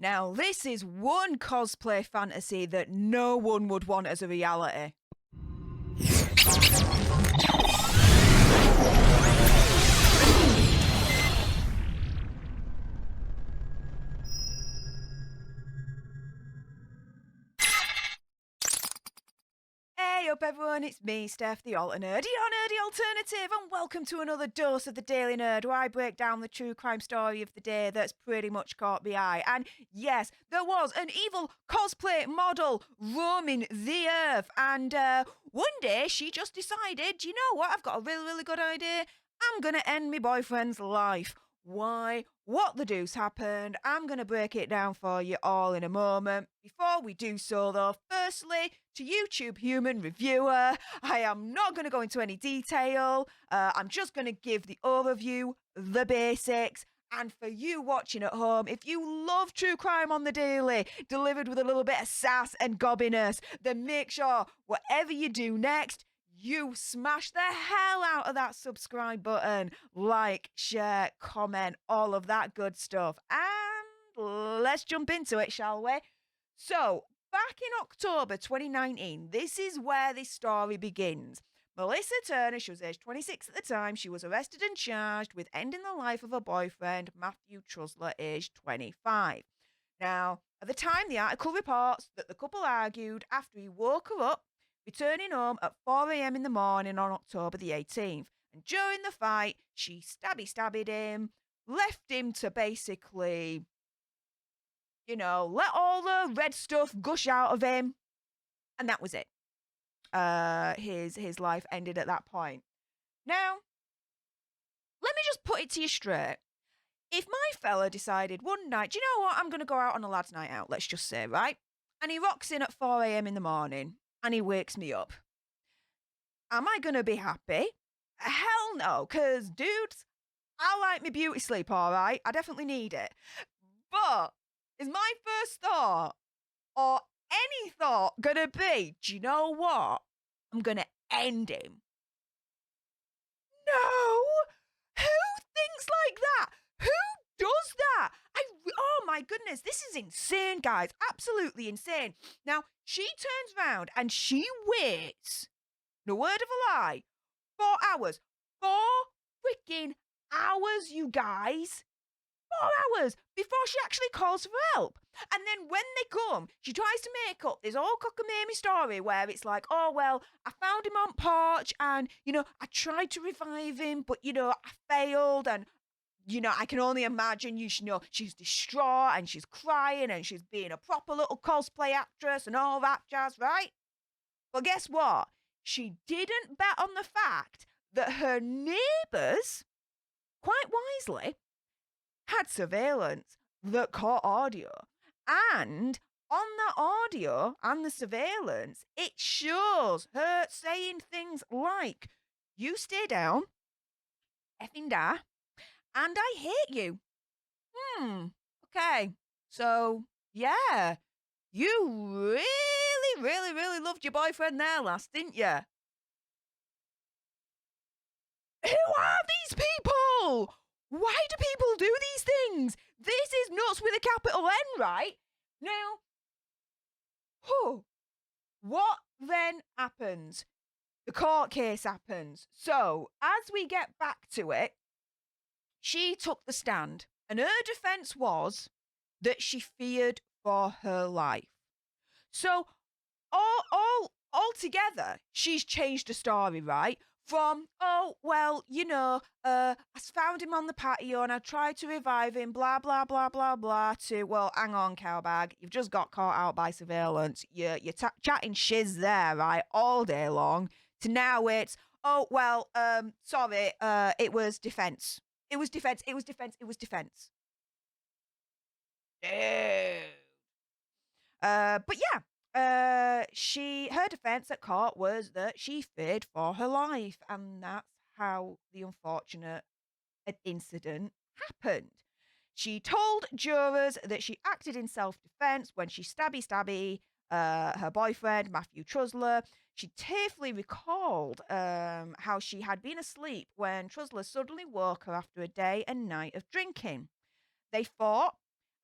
Now, this is one cosplay fantasy that no one would want as a reality. Hey up everyone, it's me, Stef The Alter Nerd, your nerdy alternative, and welcome to another dose of the Daily Nerd, where I break down the true crime story of the day that's pretty much caught the eye. And yes, there was an evil cosplay model roaming the earth, and one day she just decided, you know what, I've got a really good idea. I'm gonna end my boyfriend's life. Why? What the deuce happened? I'm going to break it down for you all in a moment. Before we do so, though, firstly, to YouTube human reviewer, I am not going to go into any detail. I'm just going to give the overview, the basics. And for you watching at home, if you love true crime on the daily, delivered with a little bit of sass and gobbiness, then make sure whatever you do next, you smash the hell out of that subscribe button, like, share, comment, all of that good stuff. And let's jump into it, shall we? So, back in October 2019, this is where this story begins. Melissa Turner, she was aged 26 at the time. She was arrested and charged with ending the life of her boyfriend, Matthew Trusler, aged 25. Now, at the time, the article reports that the couple argued after he woke her up, returning home at 4 a.m. in the morning on October the 18th. And during the fight, she stabbed him, left him to basically, let all the red stuff gush out of him. And that was it. His life ended at that point. Now, let me just put it to you straight. If my fella decided one night, do you know what, I'm going to go out on a lad's night out, let's just say, right? And he rocks in at 4 a.m. in the morning. And he wakes me up. Am I going to be happy? Hell no, because, dudes, I like my beauty sleep, all right? I definitely need it. But is my first thought, or any thought, going to be, do you know what? I'm going to end him. No! Who thinks like that? Who does that? Oh my goodness, this is insane, guys. Absolutely insane. Now, she turns round and she waits, no word of a lie, 4 hours. 4 freaking hours, you guys. 4 hours before she actually calls for help. And then when they come, she tries to make up this all cockamamie story where it's like, oh, well, I found him on porch and, I tried to revive him, but, I failed and, I can only imagine, she's distraught and she's crying and she's being a proper little cosplay actress and all that jazz, right? But guess what? She didn't bet on the fact that her neighbours, quite wisely, had surveillance that caught audio. And on the audio and the surveillance, it shows her saying things like, you stay down, effing da, and I hate you. Okay. So, yeah. You really loved your boyfriend there last, didn't you? Who are these people? Why do people do these things? This is nuts with a capital N, right? Now, what then happens? The court case happens. So, as we get back to it, she took the stand, and her defense was that she feared for her life. So, all together, she's changed the story, right? From, oh, well, I found him on the patio and I tried to revive him, blah, blah, blah, blah, blah, to, well, hang on, cowbag, you've just got caught out by surveillance. You're chatting shiz there, right, all day long, to now it's, oh, well, sorry, it was defense. It was defense. But yeah, her defense at court was that she feared for her life, and that's how the unfortunate incident happened. She told jurors that she acted in self-defense when she stabby her boyfriend, Matthew Trusler. She tearfully recalled how she had been asleep when Trusler suddenly woke her after a day and night of drinking. They fought,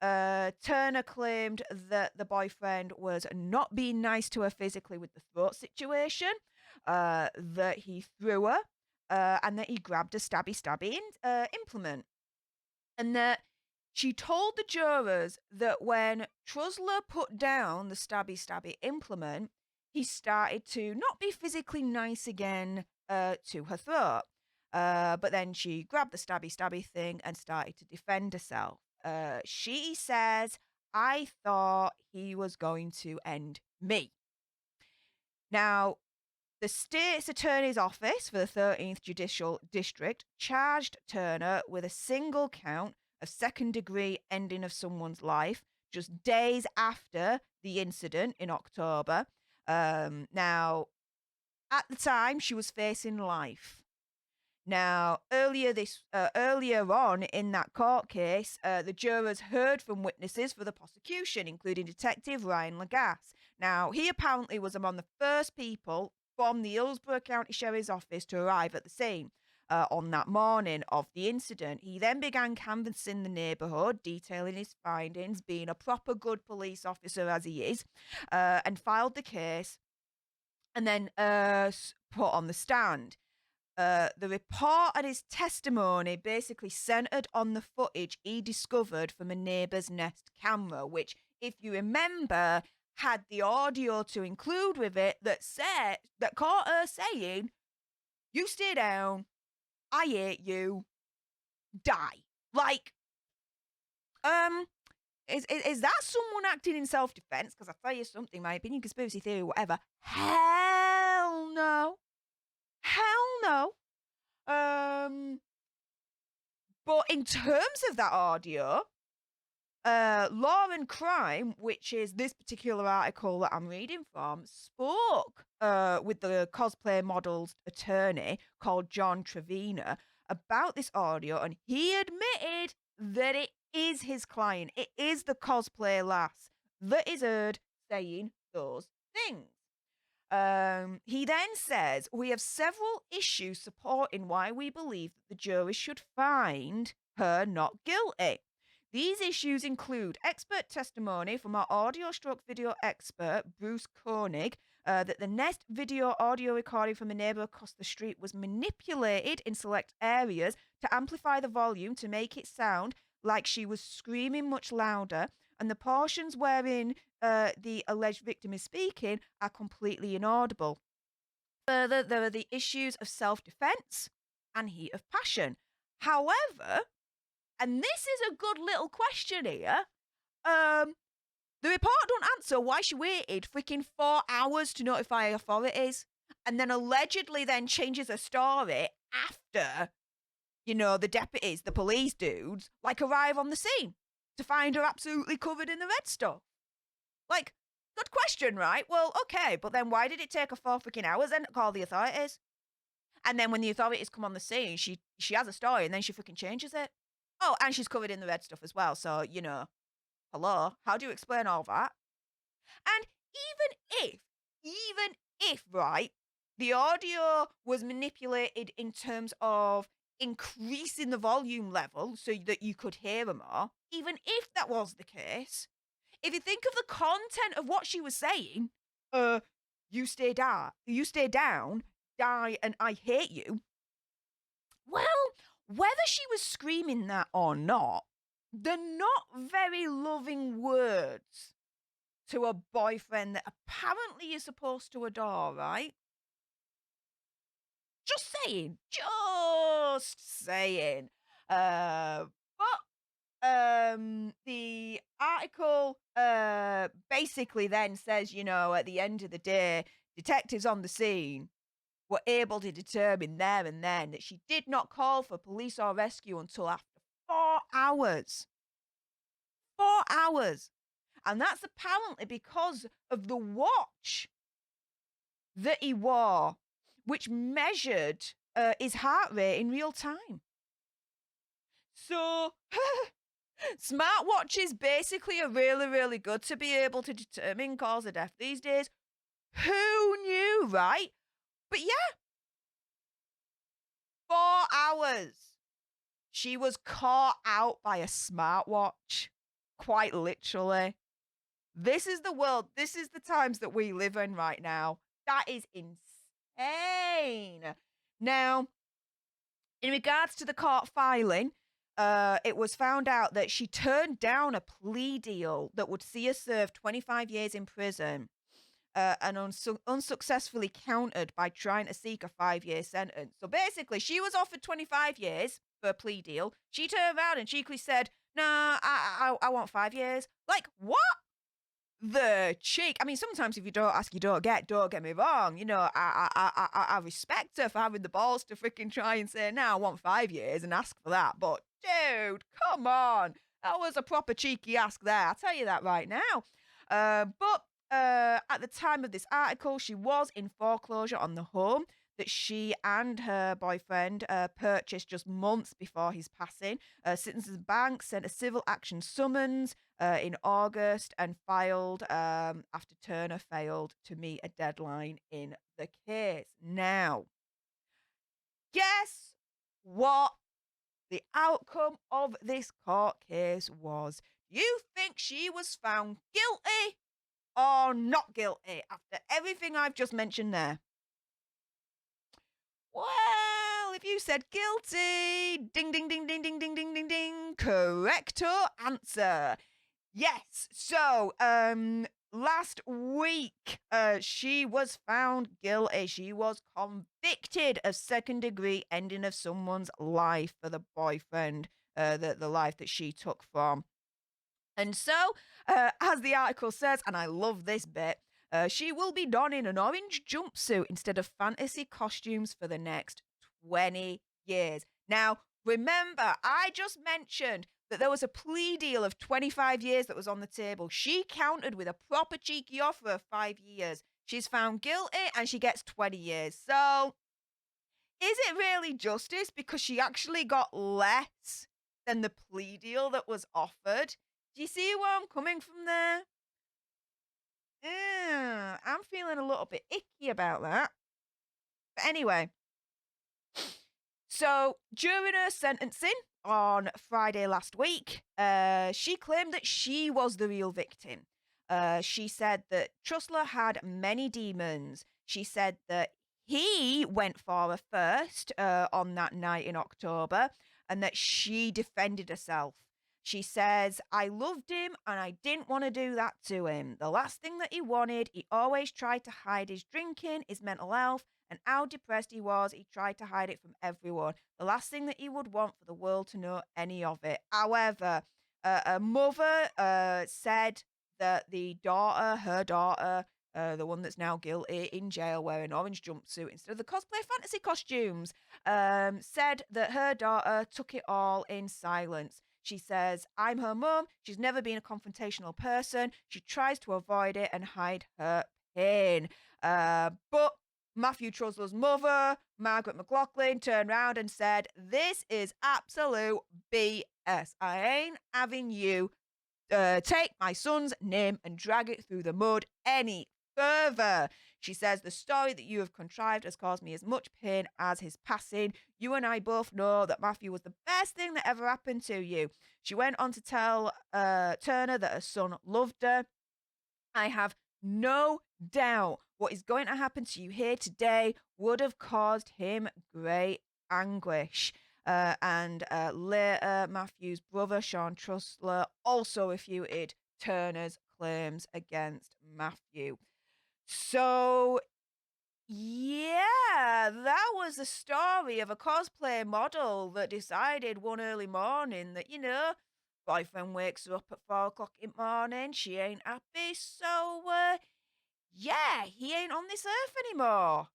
Turner claimed that the boyfriend was not being nice to her physically with the throat situation, that he threw her, and that he grabbed a stabby implement. And that she told the jurors that when Trusler put down the stabby implement, he started to not be physically nice again to her throat. But then she grabbed the stabby thing and started to defend herself. She says, I thought he was going to end me. Now, the state's attorney's office for the 13th Judicial District charged Turner with a single count of second-degree ending of someone's life just days after the incident in October. Now, at the time, she was facing life. Now, earlier on in that court case, the jurors heard from witnesses for the prosecution, including Detective Ryan Lagasse. Now, he apparently was among the first people from the Hillsborough County Sheriff's Office to arrive at the scene on that morning of the incident. He then began canvassing the neighborhood, detailing his findings, being a proper good police officer as he is, and filed the case and then put on the stand. The report and his testimony basically centered on the footage he discovered from a neighbor's Nest camera, which, if you remember, had the audio to include with it that caught her saying, "You stay down, I hate you, die." Like, is that someone acting in self-defense? Because I'll tell you something, my opinion, conspiracy theory, whatever. Hell no. Hell no. But in terms of that audio, Law and Crime, which is this particular article that I'm reading from, spoke with the cosplay model's attorney called John Trevina about this audio, and he admitted that it is his client. It is the cosplay lass that is heard saying those things. He then says, we have several issues supporting why we believe that the jury should find her not guilty. These issues include expert testimony from our audio/video expert, Bruce Koenig, that the Nest video audio recording from a neighbor across the street was manipulated in select areas to amplify the volume to make it sound like she was screaming much louder, and the portions wherein the alleged victim is speaking are completely inaudible. Further, there are the issues of self-defense and heat of passion. However, and this is a good little question here, the report don't answer why she waited freaking 4 hours to notify authorities and then allegedly then changes her story after, the deputies, the police dudes, arrive on the scene to find her absolutely covered in the red stuff. Good question, right? Well, okay, but then why did it take her 4 freaking hours then to call the authorities? And then when the authorities come on the scene, she has a story and then she freaking changes it. Oh, and she's covered in the red stuff as well. So, hello, how do you explain all that? And even if, right, the audio was manipulated in terms of increasing the volume level so that you could hear her more, even if that was the case, if you think of the content of what she was saying, you stay down, die, and I hate you. Well, whether she was screaming that or not, they're not very loving words to a boyfriend that apparently you're supposed to adore, right? Just saying. The article basically then says, at the end of the day, detectives on the scene were able to determine there and then that she did not call for police or rescue until after 4 hours. 4 hours. And that's apparently because of the watch that he wore, which measured his heart rate in real time. So, smartwatches basically are really, really good to be able to determine cause of death these days. Who knew, right? But yeah, 4 hours. She was caught out by a smartwatch. Quite literally. This is the world. This is the times that we live in right now. That is insane. Now, in regards to the court filing, it was found out that she turned down a plea deal that would see her serve 25 years in prison and unsuccessfully countered by trying to seek a 5-year sentence. So basically, she was offered 25 years for a plea deal. She turned around and cheekily said, "Nah, I want 5 years." Like, what? The cheek. I mean, sometimes if you don't ask, you don't get. Don't get me wrong. You know, I respect her for having the balls to freaking try and say, "No, I want 5 years," and ask for that. But dude, come on, that was a proper cheeky ask there. I'll tell you that right now. But at the time of this article, she was in foreclosure on the home that she and her boyfriend purchased just months before his passing. Citizens Bank sent a civil action summons in August and filed after Turner failed to meet a deadline in the case. Now, guess what the outcome of this court case was? Do you think she was found guilty or not guilty after everything I've just mentioned there? Well, if you said guilty, ding, ding, ding, ding, ding, ding, ding, ding, ding, correcto answer. Yes. So, last week, she was found guilty. She was convicted of second-degree ending of someone's life for the boyfriend, the life that she took from. And so, as the article says, and I love this bit, she will be donning an orange jumpsuit instead of fantasy costumes for the next 20 years. Now, remember, I just mentioned that there was a plea deal of 25 years that was on the table. She countered with a proper cheeky offer of 5 years. She's found guilty and she gets 20 years. So, is it really justice because she actually got less than the plea deal that was offered? Do you see where I'm coming from there? I'm feeling a little bit icky about that. But anyway, so during her sentencing on Friday last week, she claimed that she was the real victim. She said that Trusler had many demons. She said that he went for her first on that night in October and that she defended herself. She says, "I loved him and I didn't want to do that to him. The last thing that he wanted, he always tried to hide his drinking, his mental health, and how depressed he was. He tried to hide it from everyone. The last thing that he would want for the world to know any of it." However, a mother said that her daughter, the one that's now guilty in jail wearing orange jumpsuit instead of the cosplay fantasy costumes, said that her daughter took it all in silence. She says, "I'm her mum. She's never been a confrontational person. She tries to avoid it and hide her pain." But Matthew Trusler's mother, Margaret McLaughlin, turned around and said, "This is absolute BS. I ain't having you take my son's name and drag it through the mud any further." She says, "The story that you have contrived has caused me as much pain as his passing. You and I both know that Matthew was the best thing that ever happened to you." She went on to tell Turner that her son loved her. "I have no doubt what is going to happen to you here today would have caused him great anguish." And later, Matthew's brother, Sean Trusler, also refuted Turner's claims against Matthew. So, yeah, that was the story of a cosplay model that decided one early morning that, boyfriend wakes her up at 4 o'clock in the morning. She ain't happy. So, yeah, he ain't on this earth anymore.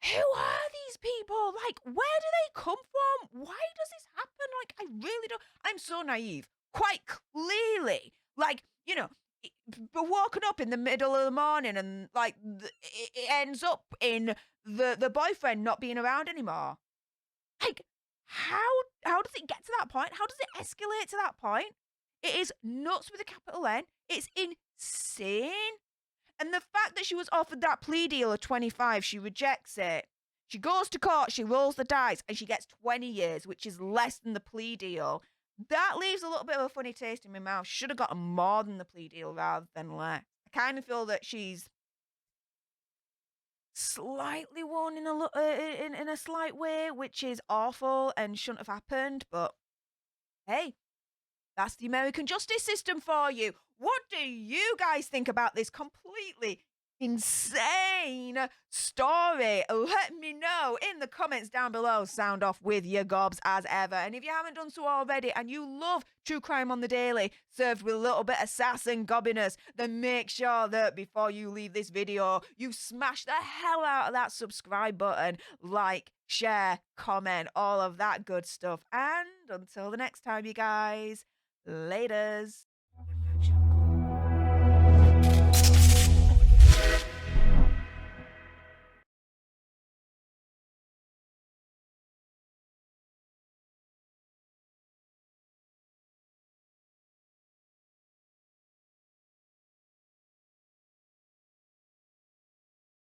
Who are these people? Like, where do they come from? Why does this happen? Like, I really don't. I'm so naive. Quite clearly. Like, but woken up in the middle of the morning and, like, it ends up in the boyfriend not being around anymore. Like, how does it get to that point? How does it escalate to that point? It is nuts with a capital N. It's insane. And the fact that she was offered that plea deal of 25, she rejects it. She goes to court, she rolls the dice, and she gets 20 years, which is less than the plea deal. That leaves a little bit of a funny taste in my mouth. Should have gotten more than the plea deal rather than less. I kind of feel that she's slightly won in a slight way, which is awful and shouldn't have happened. But hey, that's the American justice system for you. What do you guys think about this completely insane story? Let me know in the comments down below. Sound off with your gobs as ever. And if you haven't done so already and you love true crime on the daily, served with a little bit of sass and gobbiness, then make sure that before you leave this video, you smash the hell out of that subscribe button, like, share, comment, all of that good stuff. And until the next time, you guys, laters.